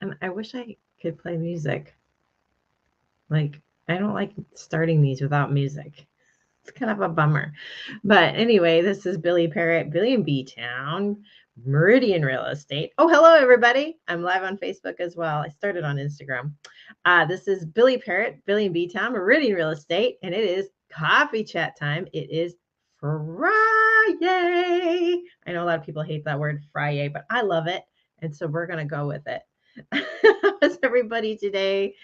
And I wish I could play music. Like, I don't like starting these without music. It's kind of a bummer. But anyway, this is Billy Parrott, Billy and B Town, Meridian Real Estate. Oh, hello, everybody. I'm live on Facebook as well. I started on Instagram. This is Billy Parrott, Billy and B Town, Meridian Real Estate, and it is coffee chat time. It is Friday. I know a lot of people hate that word Friday, but I love it. And so we're going to go with it. How's everybody today?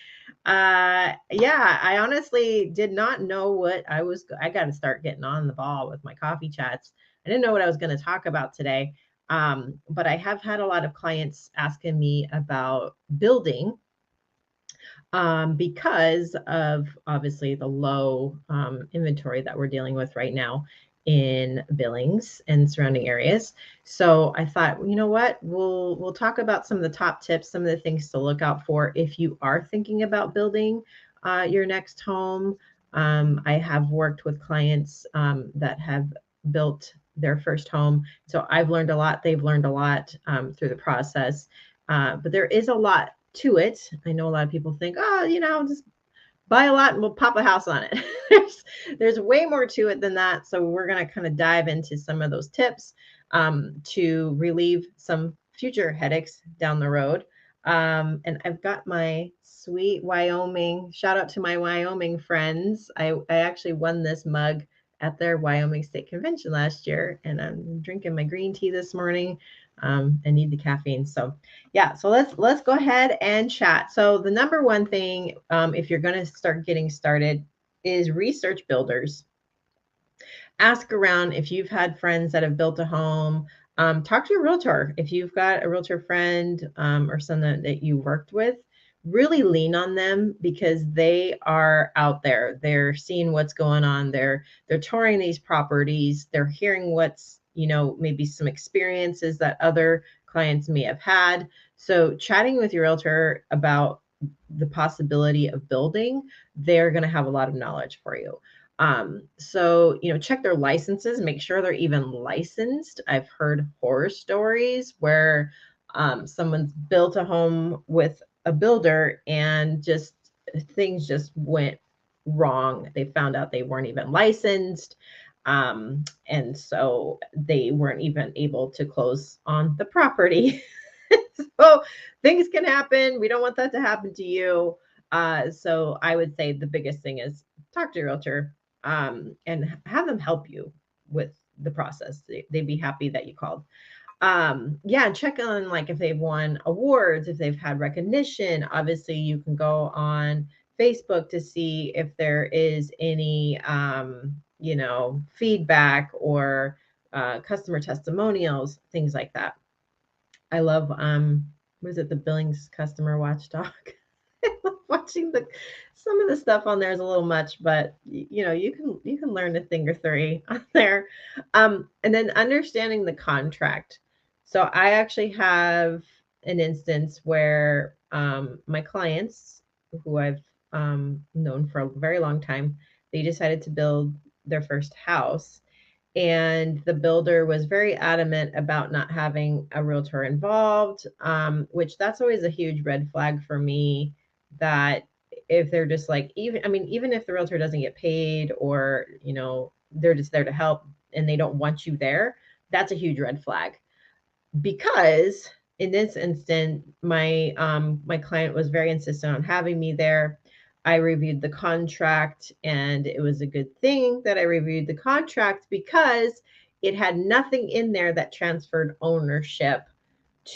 Yeah, I honestly did not know what I got to start getting on the ball with my coffee chats. I didn't know what I was going to talk about today. But I have had a lot of clients asking me about building because of obviously the low inventory that we're dealing with right now in Billings and surrounding areas. So I thought, you know what, we'll talk about some of the top tips, some of the things to look out for if you are thinking about building your next home. I have worked with clients that have built their first home. So I've learned a lot. They've learned a lot through the process. But there is a lot to it. I know a lot of people think, oh, just buy a lot and we'll pop a house on it. there's way more to it than that. So we're going to kind of dive into some of those tips to relieve some future headaches down the road. And I've got my sweet Wyoming, shout out to my Wyoming friends. I actually won this mug at their Wyoming State Convention last year, and I'm drinking my green tea this morning. I need the caffeine. So yeah, so let's go ahead and chat. So the number one thing, if you're going to start getting started, is research builders. Ask around if you've had friends that have built a home. Talk to your realtor. If you've got a realtor friend or someone that you worked with, really lean on them because they are out there. They're seeing what's going on. They're touring these properties. They're hearing what's, maybe some experiences that other clients may have had. So chatting with your realtor about the possibility of building, they're going to have a lot of knowledge for you. So, check their licenses, make sure they're even licensed. I've heard horror stories where someone's built a home with a builder and just things just went wrong. They found out they weren't even licensed. And so they weren't even able to close on the property. So things can happen. We don't want that to happen to you. So I would say the biggest thing is talk to your realtor and have them help you with the process. They'd be happy that you called. Yeah, and check on like if they've won awards, if they've had recognition. Obviously, you can go on Facebook to see if there is any, feedback or customer testimonials, things like that. I love what is it, the Billings customer watchdog? I love watching some of the stuff on there is a little much, but you can learn a thing or three on there. And then understanding the contract. So I actually have an instance where my clients who I've known for a very long time, they decided to build their first house, and the builder was very adamant about not having a realtor involved, which that's always a huge red flag for me. That if they're just like, even if the realtor doesn't get paid, or they're just there to help and they don't want you there, that's a huge red flag. Because in this instant, my client was very insistent on having me there. I reviewed the contract, and it was a good thing that I reviewed the contract because it had nothing in there that transferred ownership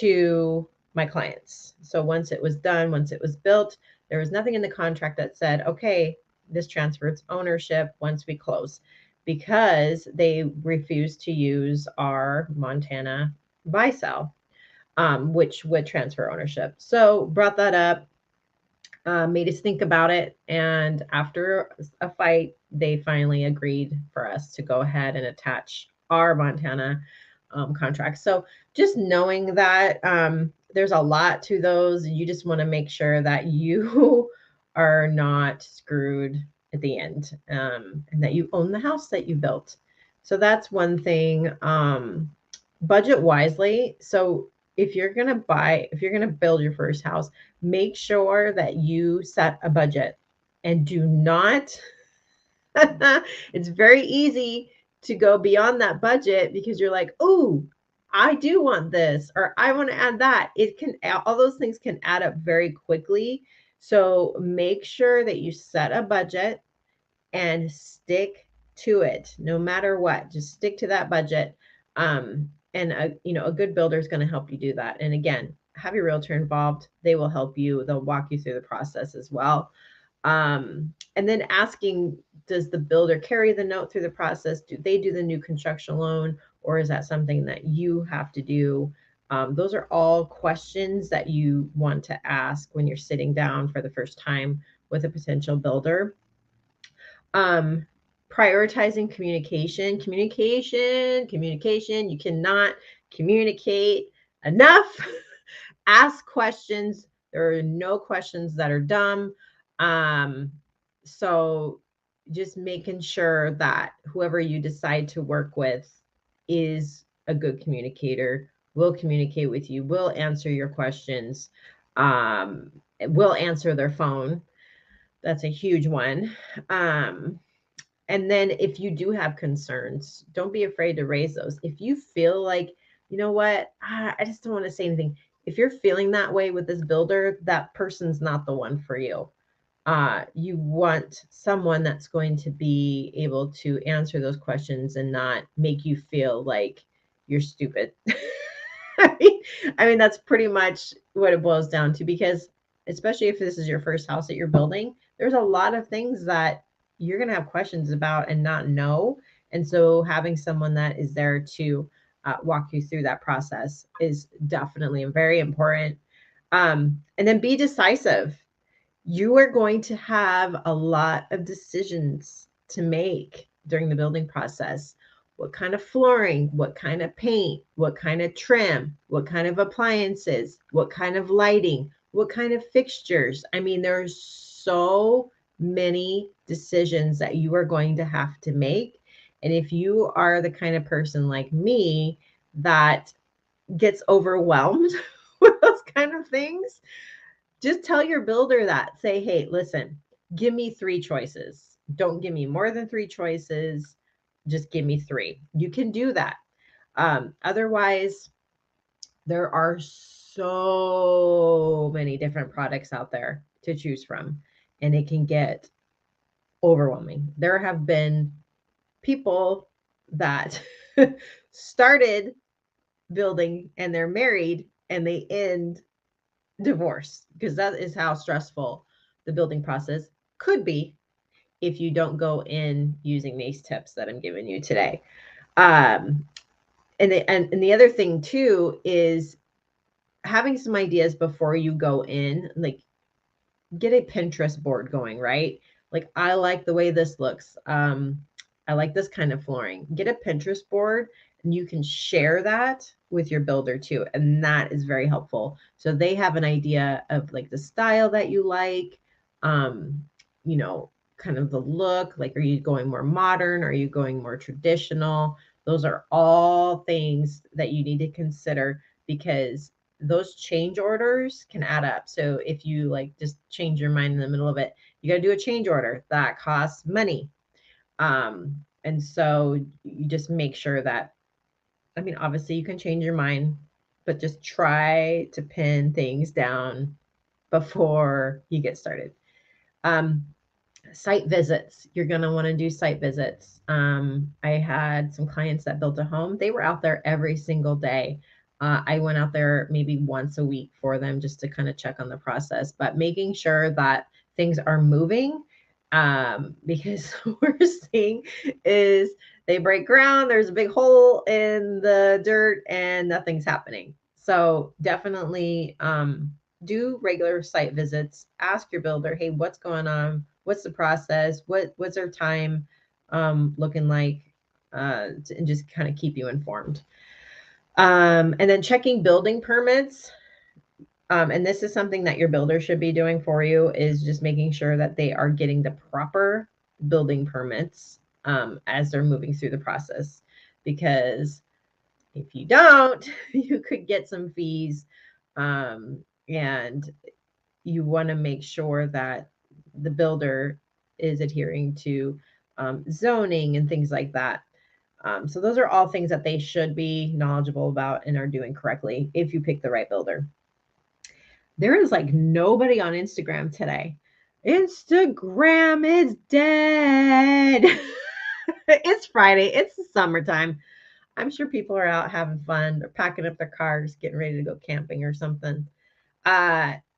to my clients. So once it was done, once it was built, there was nothing in the contract that said, okay, this transfers ownership once we close, because they refused to use our Montana buy sell, which would transfer ownership. So brought that up, made us think about it. And after a fight, they finally agreed for us to go ahead and attach our Montana contract. So just knowing that there's a lot to those, you just want to make sure that you are not screwed at the end, and that you own the house that you built. So that's one thing. Budget wisely. So if you're going to build your first house, make sure that you set a budget and do not, it's very easy to go beyond that budget because you're like, oh, I do want this, or I want to add that. All those things can add up very quickly. So make sure that you set a budget and stick to it no matter what. Just stick to that budget. And a good builder is going to help you do that. And again, have your realtor involved. They will help you. They'll walk you through the process as well. And then asking, does the builder carry the note through the process? Do they do the new construction loan, or is that something that you have to do? Those are all questions that you want to ask when you're sitting down for the first time with a potential builder. Prioritizing communication. You cannot communicate enough. Ask questions. There are no questions that are dumb. So just making sure that whoever you decide to work with is a good communicator, will communicate with you, will answer your questions, will answer their phone. That's a huge one. And then if you do have concerns, don't be afraid to raise those. If you feel like, you know what, I just don't want to say anything. If you're feeling that way with this builder, that person's not the one for you. You want someone that's going to be able to answer those questions and not make you feel like you're stupid. I mean, that's pretty much what it boils down to, because especially if this is your first house that you're building, there's a lot of things that you're going to have questions about and not know. And so having someone that is there to walk you through that process is definitely very important. And then be decisive. You are going to have a lot of decisions to make during the building process. What kind of flooring, what kind of paint, what kind of trim, what kind of appliances, what kind of lighting, what kind of fixtures. I mean, there's so many decisions that you are going to have to make. And if you are the kind of person like me that gets overwhelmed with those kind of things, just tell your builder that. Say, hey, listen, give me 3 choices. Don't give me more than 3 choices. Just give me 3. You can do that. Otherwise, there are so many different products out there to choose from, and it can get overwhelming. There have been people that started building and they're married and they end divorce, because that is how stressful the building process could be if you don't go in using these tips that I'm giving you today. And the other thing too is having some ideas before you go in, like get a Pinterest board going, right? Like, I like the way this looks. I like this kind of flooring. Get a Pinterest board and you can share that with your builder too. And that is very helpful. So they have an idea of like the style that you like, you know, kind of the look. Like, are you going more modern? Are you going more traditional? Those are all things that you need to consider, because those change orders can add up. So if you like just change your mind in the middle of it, you got to do a change order that costs money. And so you just make sure that, I mean, obviously you can change your mind, but just try to pin things down before you get started. Site visits. You're going to want to do site visits. I had some clients that built a home. They were out there every single day. I went out there maybe once a week for them just to kind of check on the process, but making sure that things are moving, because what we're seeing is they break ground, there's a big hole in the dirt, and nothing's happening. So definitely do regular site visits. Ask your builder, hey, what's going on? What's the process? What's their time looking like? And just kind of keep you informed. And then checking building permits. And this is something that your builder should be doing for you, is just making sure that they are getting the proper building permits as they're moving through the process. Because If you don't, you could get some fees. And you want to make sure that the builder is adhering to zoning and things like that. So those are all things that they should be knowledgeable about and are doing correctly if you pick the right builder. There is like nobody on Instagram today. Instagram is dead. It's Friday. It's the summertime. I'm sure people are out having fun. They're packing up their cars, getting ready to go camping or something.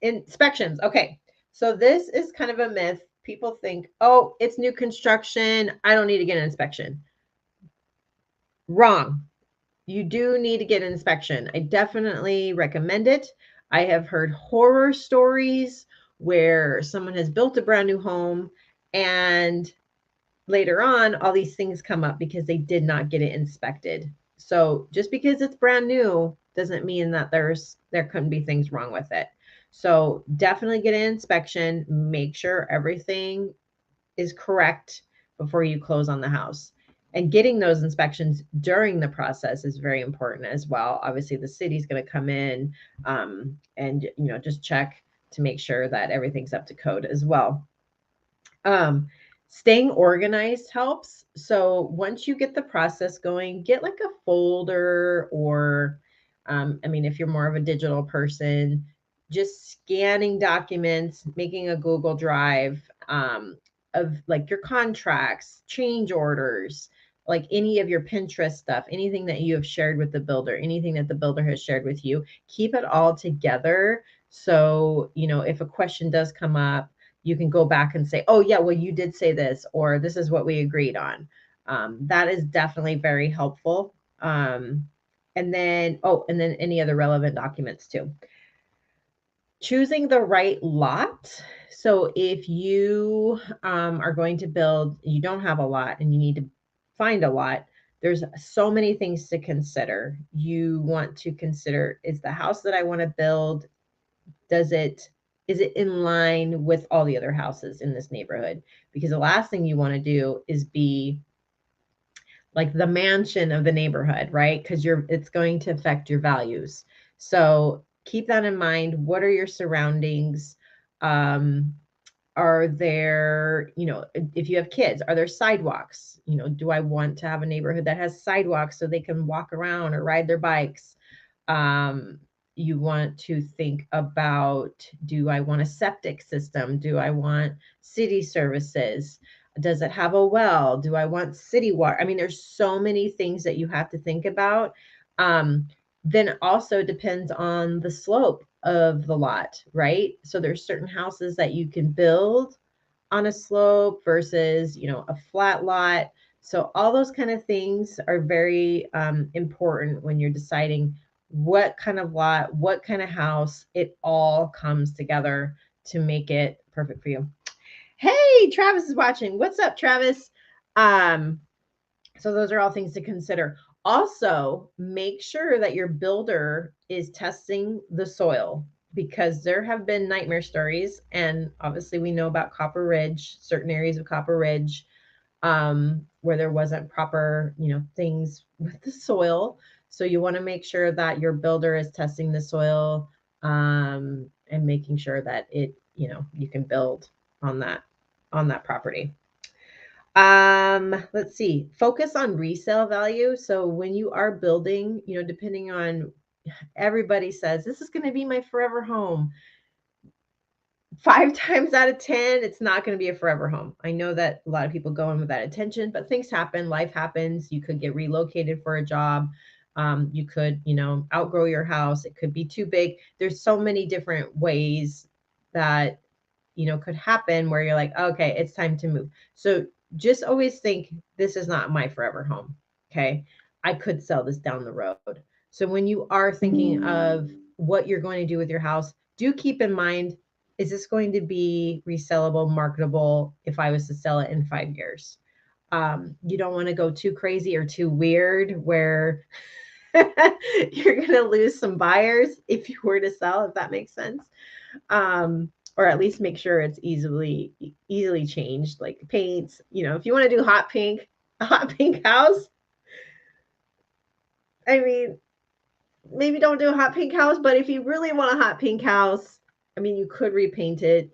Inspections. Okay. So this is kind of a myth. People think, oh, it's new construction. I don't need to get an inspection. Wrong. You do need to get an inspection. I definitely recommend it. I have heard horror stories where someone has built a brand new home and later on all these things come up because they did not get it inspected. So just because it's brand new doesn't mean that there couldn't be things wrong with it. So definitely get an inspection, make sure everything is correct before you close on the house. And getting those inspections during the process is very important as well. Obviously, the city's going to come in and just check to make sure that everything's up to code as well. Staying organized helps. So once you get the process going, get like a folder or, if you're more of a digital person, just scanning documents, making a Google Drive of like your contracts, change orders, like any of your Pinterest stuff, anything that you have shared with the builder, anything that the builder has shared with you, keep it all together. So, if a question does come up, you can go back and say, oh, yeah, well, you did say this, or this is what we agreed on. That is definitely very helpful. And then any other relevant documents too. Choosing the right lot. So if you are going to build, you don't have a lot and you need to find a lot, there's so many things to consider. You want to consider, is the house that I want to build, is it in line with all the other houses in this neighborhood? Because the last thing you want to do is be like the mansion of the neighborhood, right? Because it's going to affect your values. So keep that in mind. What are your surroundings? Are there, if you have kids, are there sidewalks? Do I want to have a neighborhood that has sidewalks so they can walk around or ride their bikes? You want to think about, do I want a septic system? Do I want city services? Does it have a well? Do I want city water? There's so many things that you have to think about. Then it also depends on the slope of the lot, right? So there's certain houses that you can build on a slope versus, a flat lot. So all those kind of things are very important when you're deciding what kind of lot, what kind of house. It all comes together to make it perfect for you. Hey, Travis is watching. What's up, Travis? So those are all things to consider. Also, make sure that your builder is testing the soil, because there have been nightmare stories. And obviously we know about Copper Ridge, certain areas of Copper Ridge, where there wasn't proper, things with the soil. So you want to make sure that your builder is testing the soil, and making sure that you can build on that property. Let's see. Focus on resale value. So when you are building, depending on, everybody says this is going to be my forever home. 5 times out of 10, it's not going to be a forever home. I know that a lot of people go in with that intention, but things happen, life happens. You could get relocated for a job. You could, outgrow your house. It could be too big. There's so many different ways that, could happen where you're like, okay, it's time to move. So just always think, this is not my forever home. Okay. I could sell this down the road. So when you are thinking of what you're going to do with your house, do keep in mind, is this going to be resellable, marketable if I was to sell it in 5 years? You don't want to go too crazy or too weird where you're going to lose some buyers if you were to sell, if that makes sense. Or at least make sure it's easily changed, like paints. If you want to do a hot pink house, I mean, maybe don't do a hot pink house, but if you really want a hot pink house, I mean, you could repaint it.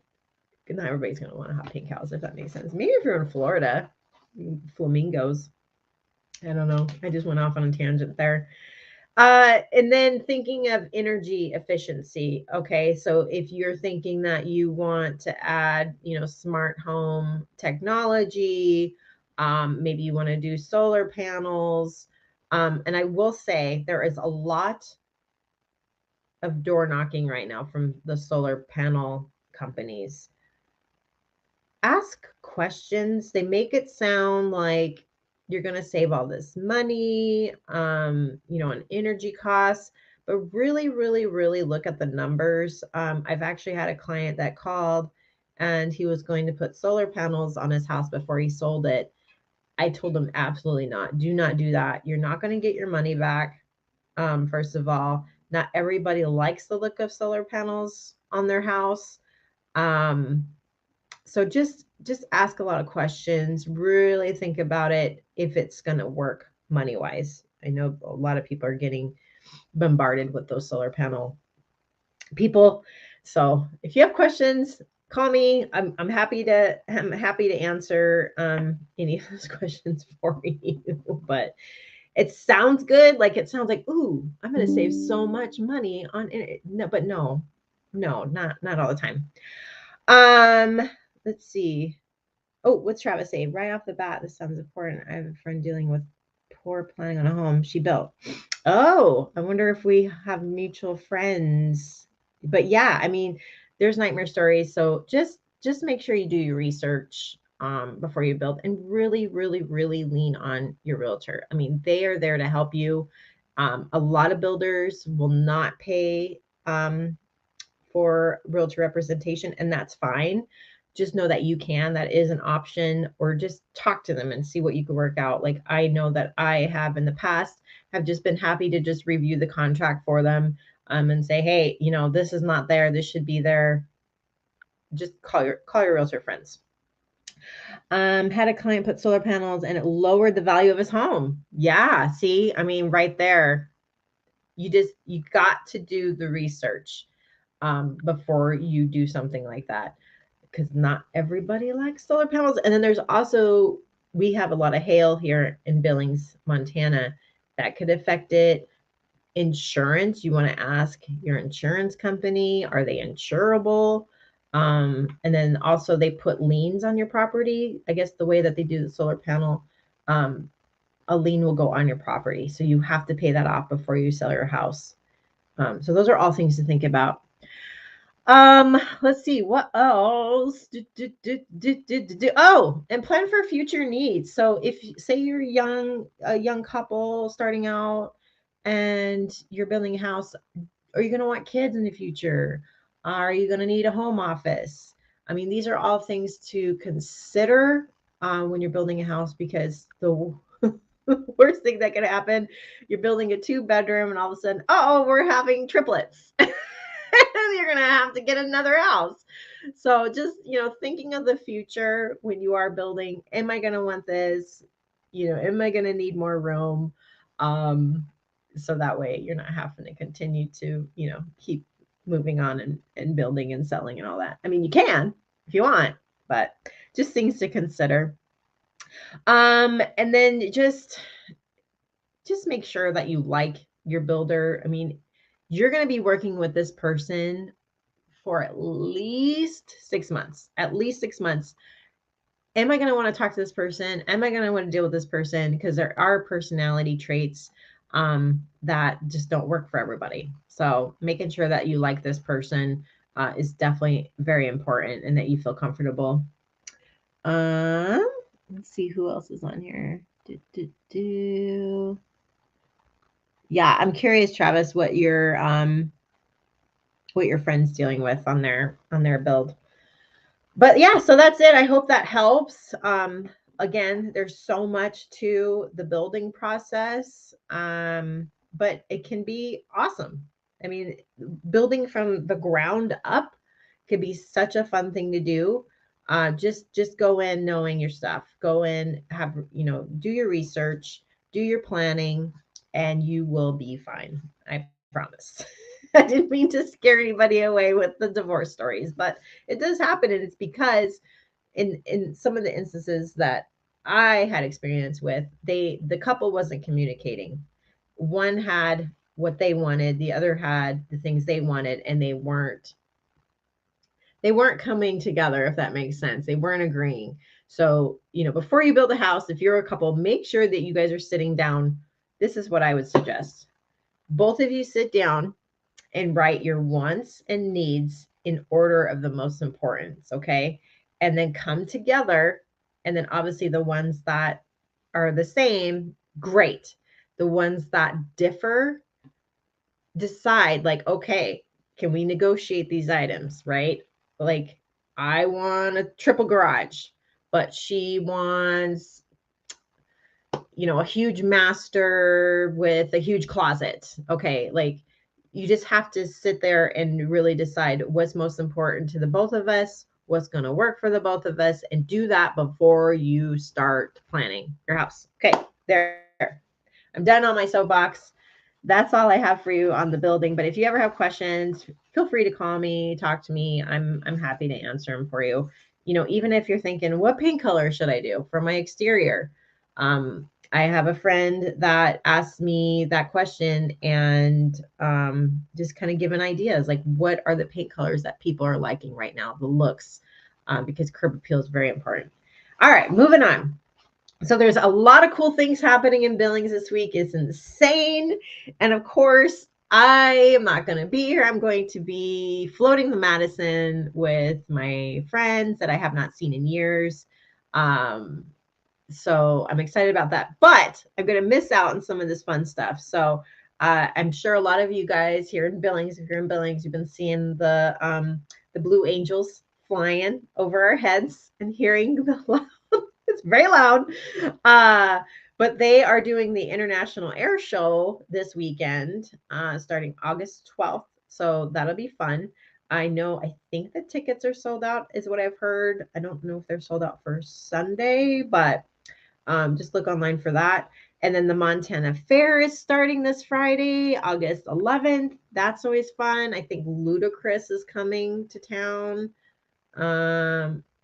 Not everybody's going to want a hot pink house, if that makes sense. Maybe if you're in Florida, flamingos. I don't know. I just went off on a tangent there. And then thinking of energy efficiency. Okay, so if you're thinking that you want to add, smart home technology, maybe you want to do solar panels. And I will say there is a lot of door knocking right now from the solar panel companies. Ask questions. They make it sound like you're going to save all this money, on energy costs, but really, really, really look at the numbers. I've actually had a client that called and he was going to put solar panels on his house before he sold it. I told him absolutely not. Do not do that. You're not going to get your money back. First of all, not everybody likes the look of solar panels on their house. So just ask a lot of questions, really think about it if it's going to work money wise. I know a lot of people are getting bombarded with those solar panel people. So if you have questions, call me. I'm happy to answer any of those questions for you. But it sounds good. Like it sounds like, ooh, I'm going to save so much money on it. No, but no, not all the time. Let's see. Oh, what's Travis say? Right off the bat, this sounds important. I have a friend dealing with poor planning on a home she built. Oh, I wonder if we have mutual friends. But yeah, I mean, there's nightmare stories. So just make sure you do your research before you build, and really, really, really lean on your realtor. I mean, they are there to help you. A lot of builders will not pay for realtor representation, and that's fine. Just know that you can, that is an option, or just talk to them and see what you can work out. Like I know that I have in the past have just been happy to just review the contract for them, and say, hey, this is not there, this should be there. Just call your realtor friends. Had a client put solar panels and it lowered the value of his home. Yeah, see, I mean, right there, you got to do the research before you do something like that, because not everybody likes solar panels. And then there's also, we have a lot of hail here in Billings, Montana, that could affect it. Insurance, you want to ask your insurance company, are they insurable? And then also they put liens on your property. I guess the way that they do the solar panel, a lien will go on your property. So you have to pay that off before you sell your house. So those are all things to think about. Let's see what else. Oh, and plan for future needs. So if say you're a young couple starting out and you're building a house, are you going to want kids in the future? Are you going to need a home office? I mean, these are all things to consider when you're building a house, because the worst thing that could happen, you're building a 2-bedroom and all of a sudden, oh, we're having triplets. You're going to have to get another house. So just, thinking of the future when you are building, am I going to want this? Am I going to need more room? So that way you're not having to continue to, keep moving on and building and selling and all that. I mean, you can if you want, but just things to consider. And then just make sure that you like your builder. I mean, you're going to be working with this person for at least 6 months. At least 6 months. Am I going to want to talk to this person? Am I going to want to deal with this person? Because there are personality traits that just don't work for everybody. So making sure that you like this person is definitely very important, and that you feel comfortable. Let's see who else is on here. Yeah, I'm curious, Travis, what your friend's dealing with on their build. But yeah, so that's it. I hope that helps. Again, there's so much to the building process, but it can be awesome. I mean, building from the ground up could be such a fun thing to do. Just go in knowing your stuff. Go in, do your research, do your planning, and you will be fine. I promise. I didn't mean to scare anybody away with the divorce stories, but it does happen. And it's because in some of the instances that I had experience with, the couple wasn't communicating. One had what they wanted, the other had the things they wanted, and they weren't coming together, if that makes sense. They weren't agreeing. So, before you build a house, if you're a couple, make sure that you guys are sitting down. This is what I would suggest. Both of you sit down and write your wants and needs in order of the most importance, okay? And then come together. And then obviously the ones that are the same, great. The ones that differ, decide like, okay, can we negotiate these items, right? Like, I want a triple garage, but she wants, a huge master with a huge closet. Okay, like, you just have to sit there and really decide what's most important to the both of us, what's going to work for the both of us, and do that before you start planning your house. Okay, there. I'm done on my soapbox. That's all I have for you on the building. But if you ever have questions, feel free to call me, talk to me. I'm happy to answer them for you. Even if you're thinking, what paint color should I do for my exterior? I have a friend that asked me that question, and just kind of giving ideas like, what are the paint colors that people are liking right now, the looks, because curb appeal is very important. All right, moving on. So there's a lot of cool things happening in Billings this week. It's insane. And of course, I am not going to be here. I'm going to be floating the Madison with my friends that I have not seen in years. So I'm excited about that. But I'm going to miss out on some of this fun stuff. So I'm sure a lot of you guys here in Billings, if you're in Billings, you've been seeing the Blue Angels flying over our heads and hearing the it's very loud. But they are doing the International Air Show this weekend, starting August 12th. So that'll be fun. I think the tickets are sold out, is what I've heard. I don't know if they're sold out for Sunday, but just look online for that. And then the Montana Fair is starting this Friday, August 11th. That's always fun. I think Ludacris is coming to town.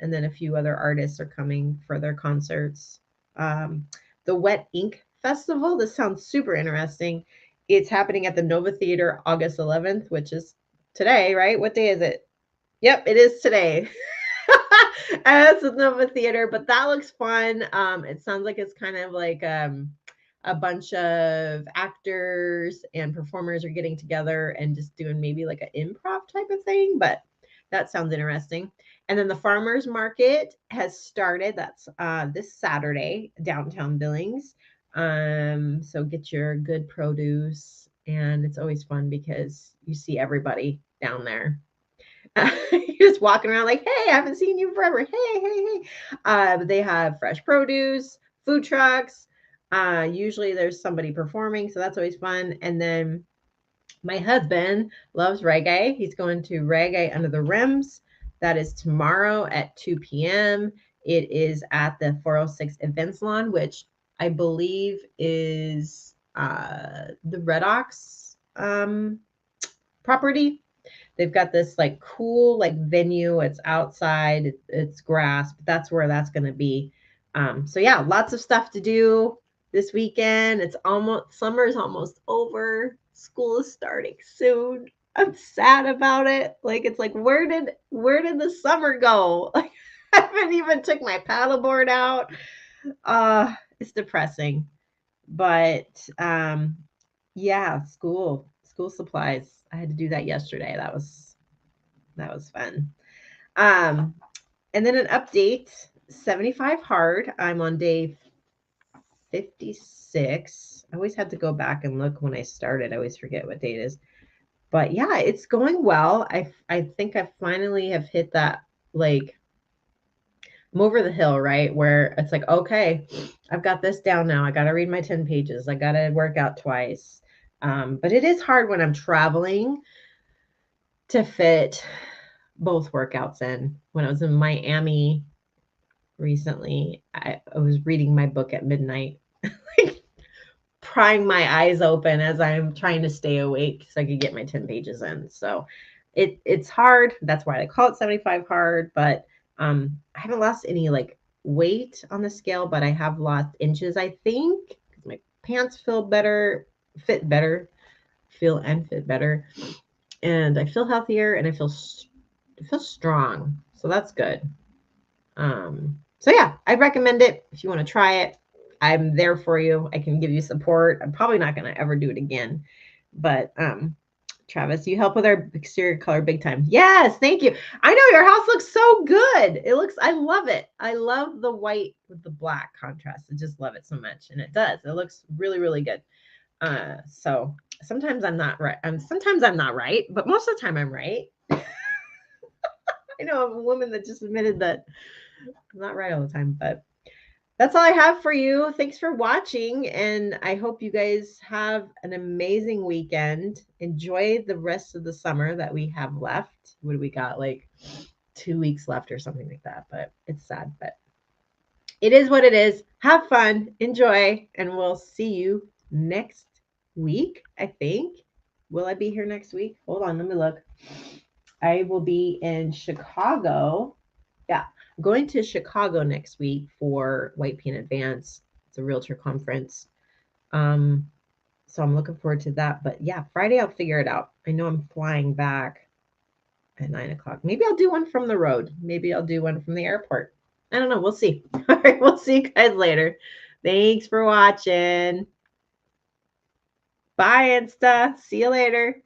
And then a few other artists are coming for their concerts. The Wet Ink Festival, this sounds super interesting. It's happening at the Nova Theater August 11th, which is today, right? What day is it? Yep, it is today. As the Nova Theater, but that looks fun. It sounds like it's kind of like a bunch of actors and performers are getting together and just doing maybe like an improv type of thing, but that sounds interesting. And then the farmers market has started. That's this Saturday, downtown Billings. So get your good produce, and it's always fun because you see everybody down there. You're just walking around like, hey, I haven't seen you forever. Hey, hey, hey. They have fresh produce, food trucks. Usually there's somebody performing, so that's always fun. And then my husband loves reggae. He's going to Reggae Under the Rims. That is tomorrow at 2 p.m. It is at the 406 Events Lawn, which I believe is the Red Ox property. They've got this like cool like venue. It's outside. It's grass, but that's where that's going to be. So yeah, lots of stuff to do this weekend. It's almost summer's almost over. School is starting soon. I'm sad about it. Like it's like where did the summer go? Like I haven't even took my paddleboard out. It's depressing. But yeah, school supplies. I had to do that yesterday. That was fun. Um, and then an update, 75 hard. I'm on day 56. I always had to go back and look when I started. I always forget what date it is. But yeah, it's going well. I think I finally have hit that, like, I'm over the hill, right? Where it's like, okay, I've got this down now. I got to read my 10 pages. I got to work out twice. But it is hard when I'm traveling to fit both workouts in. When I was in Miami recently, I was reading my book at midnight, like prying my eyes open as I'm trying to stay awake so I could get my 10 pages in. So it's hard. That's why I call it 75 hard, but I haven't lost any like weight on the scale, but I have lost inches, I think, because my pants feel better, fit better, feel and fit better. And I feel healthier and I feel strong. So that's good. So yeah, I recommend it if you want to try it. I'm there for you. I can give you support. I'm probably not going to ever do it again. But Travis, you help with our exterior color big time. Yes, thank you. I know your house looks so good. I love it. I love the white with the black contrast. I just love it so much. And it does. It looks really, really good. So sometimes I'm not right. Sometimes I'm not right, but most of the time I'm right. I know I'm a woman that just admitted that I'm not right all the time, but that's all I have for you. Thanks for watching, and I hope you guys have an amazing weekend. Enjoy the rest of the summer that we have left. What do we got? Like 2 weeks left or something like that, but it's sad, but it is what it is. Have fun, enjoy, and we'll see you next week, I think. Will I be here next week? Hold on, let me look. I will be in Chicago. Yeah, I'm going to Chicago next week for White Paint Advance. It's a realtor conference. So I'm looking forward to that. But yeah, Friday I'll figure it out. I know I'm flying back at 9:00. Maybe I'll do one from the road. Maybe I'll do one from the airport. I don't know. We'll see. All right, we'll see you guys later. Thanks for watching. Bye, Insta. See you later.